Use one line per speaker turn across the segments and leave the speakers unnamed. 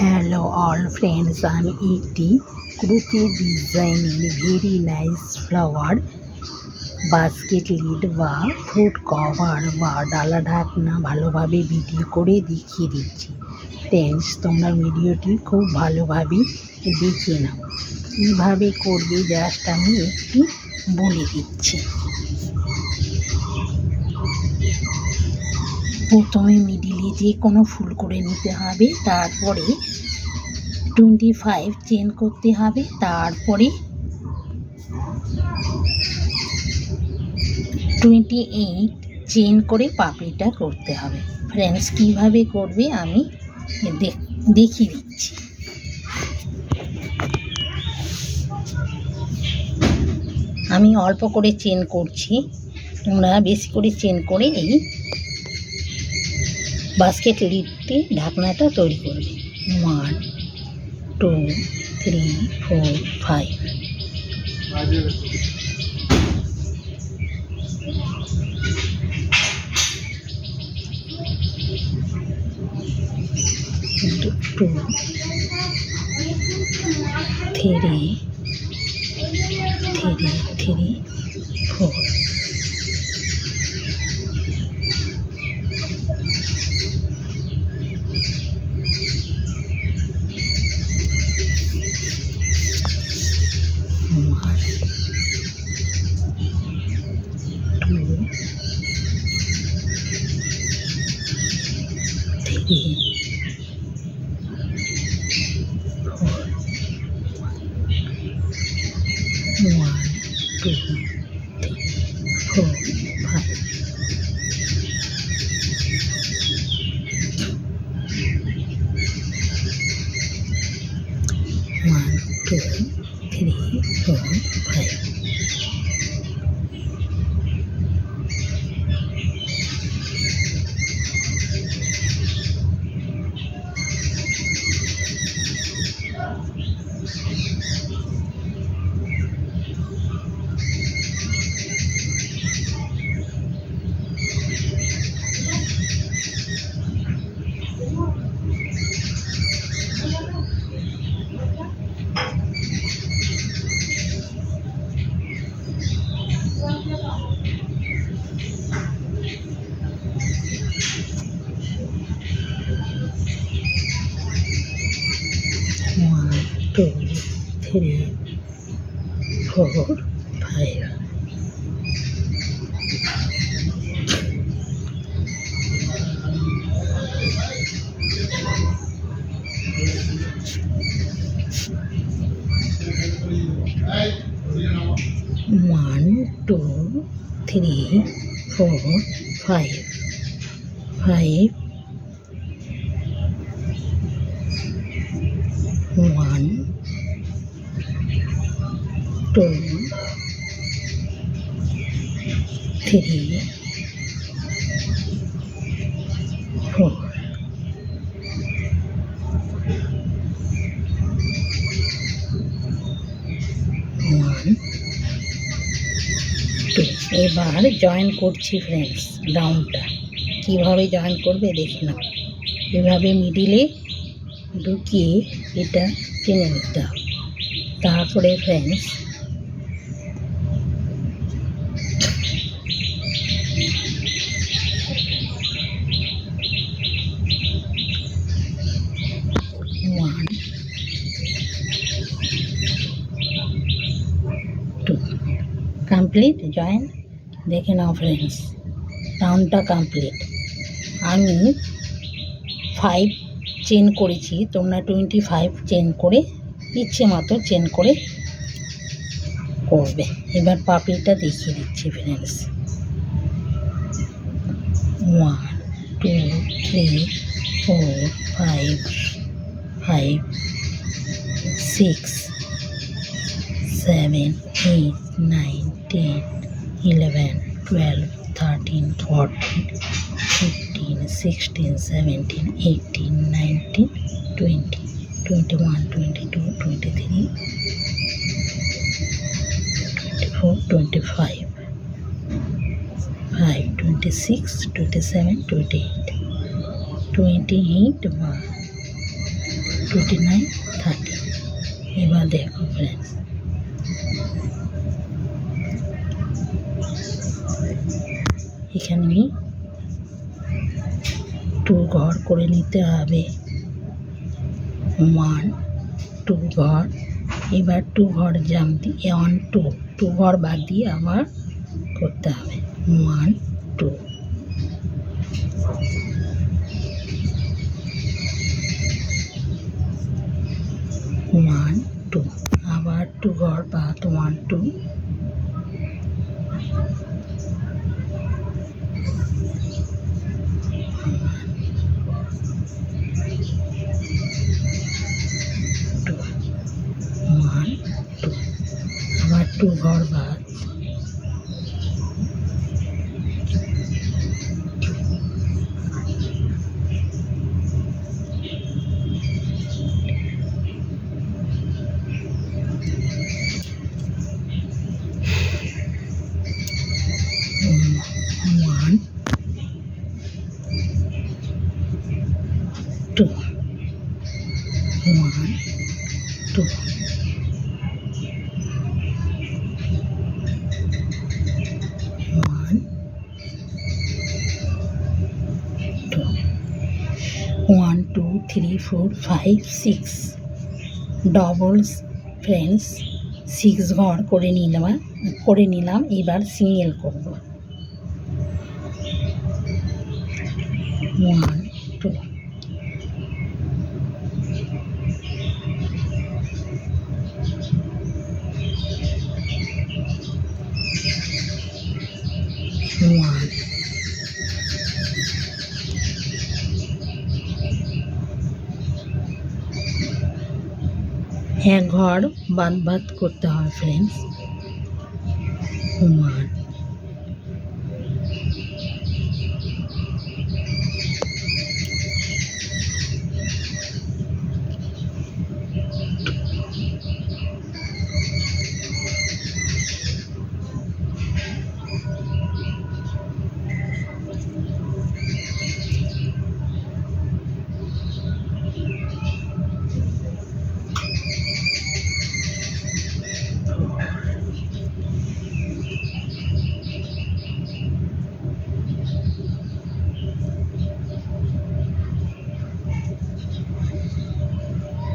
Hello all friends, আমি একটি ক্রোচে ডিজাইনের very nice flower basket lead বা ফ্রুট কভার বা ডালা ঢাকনা ভালোভাবে ভিডিও করে দেখিয়ে দিচ্ছি। ফ্রেন্ডস, তোমরা ভিডিওটি খুব ভালোভাবে দেখে নাও। কীভাবে করবে জাস্ট আমি একটু বলে দিচ্ছি। প্রথমে মিডিলে যে কোনো ফুল করে নিতে হবে, তারপরে 25 চেন করতে হবে, তারপরে 28 চেন করে পাপড়িটা করতে হবে। ফ্রেন্ডস, কীভাবে করবে আমি দেখিয়ে দিচ্ছি। আমি অল্প করে চেন করছি, তোমরা বেশি করে চেন করে এই বাস্কেট লিডটি ঢাকনাটা তৈরি করবে। 1 2 3 4 5 2 3 4 2 3 4 5 1 2 3 4 5 5 1 2 3 4 1 2। এবার জয়েন করছি ফ্রেন্ডস। রাউন্ডটা কীভাবে জয়েন করবে দেখে নাও। এভাবে মিডিলে ঢুকিয়ে এটা টেনে নিতে হবে। তারপরে ফ্রেন্ডস কমপ্লিট জয়েন দেখে নাও ফ্রেন্ডস। রাউন্ডটা কমপ্লিট। আমি 5 চেন করেছি, তোমরা 25 চেন করে ইচ্ছে মতো চেন করে করবে। এবার পাপড়িটা দেখিয়ে দিচ্ছি ফ্রেন্ডস। 1 2 3 4 5 6 7 8 9 10 11 12 13 14 15 16 17 18 19 20 21 22 23 24 25 26 27 28 1 29, 30। এবার দেখো ফ্রেন্ডস, এখানে 2 ঘর করে নিতে হবে। 1, 2 ঘর। এবার 2 ঘর জাম্প দিয়ে 1, 2 ঘর বাদ দিয়ে আবার করতে হবে 1, 2। আবার 2 ঘর বাদ 1, 2। আবার 2 ঘর বাদ 1, 2, 1, 2, 1, 2, 1, 2, 3, 4, 5, 6 ডবলস ফ্রেন্ডস। 6 ঘর করে নিলাম। এবার সিঙ্গেল করব 1, 2, 1, এক ঘর বাদ করতে হবে ফ্রেন্ডস। 1,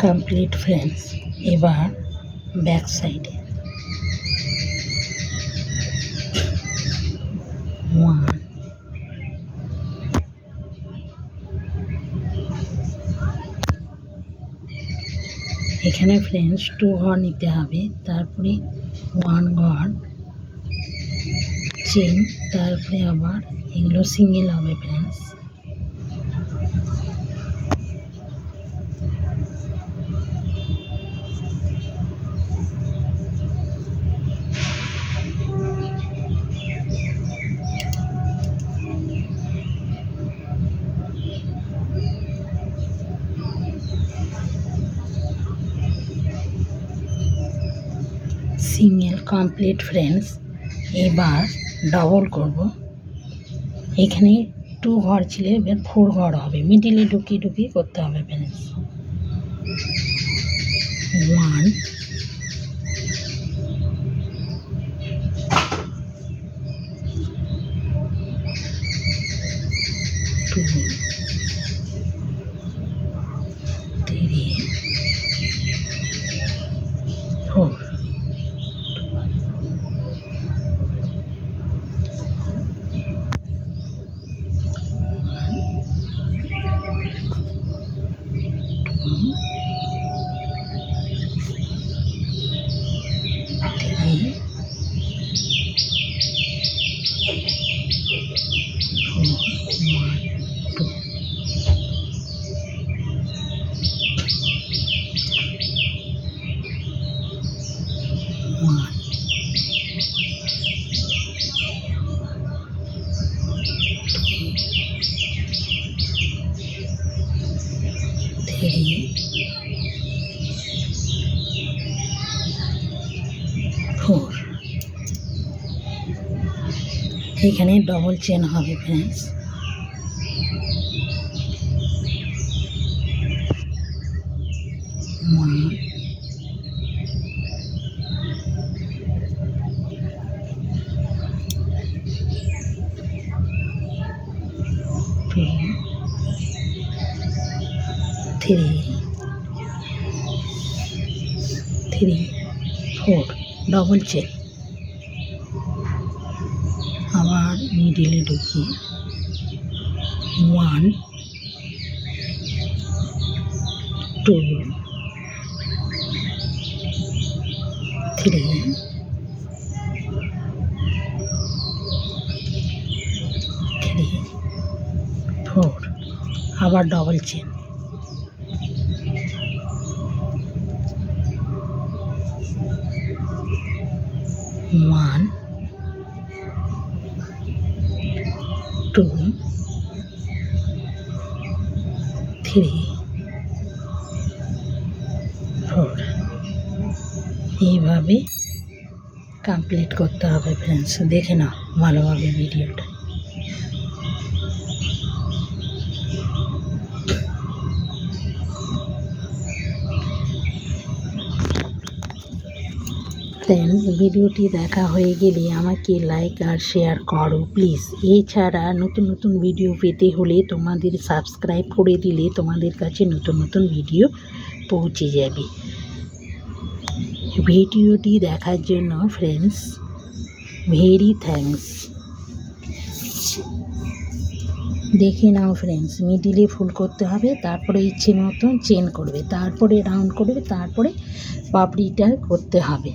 complete friends. এবার ব্যাক সাইডে 1, এখানে ফ্রেন্ডস 2 ঘর নিতে হবে, তারপরে 1 ঘর চেন, তারপরে আবার এগুলো সিঙ্গেল হবে ফ্রেন্ডস। Single complete friends. এবার ডাবল করব। এখানে 2 ঘর ছিল, এবার 4 ঘর হবে, মিডিলে ঢুকিয়ে করতে হবে ফ্রেন্ডস। 1, 2, 3, 4। এখানে ডবল চেন হবে ফ্রেন্ডস। 3 4 ডবল চেন, আবার মিডিলে ঢুকিয়ে 1 2 3 4, আবার ডবল চেন, 1 2 3 4। এইভাবে কমপ্লিট করতে হবে ফ্রেন্ডস, দেখে নাও ভালোভাবে ভিডিওটা। ফ্রেন্ডস, ভিডিওটি দেখা হয়ে গেলে আমাকে লাইক আর শেয়ার করো প্লিজ। এছাড়া নতুন নতুন ভিডিও পেতে হলে তোমাদের সাবস্ক্রাইব করে দিলে তোমাদের কাছে নতুন নতুন ভিডিও পৌঁছে যাবে। ভিডিওটি দেখার জন্য ফ্রেন্ডস ভেরি থ্যাঙ্কস। দেখে নাও ফ্রেন্ডস, মিডিলে ফুল করতে হবে, তারপরে ইচ্ছে মতন চেন করবে, তারপরে রাউন্ড করবে, তারপরে পাপড়িটা করতে হবে।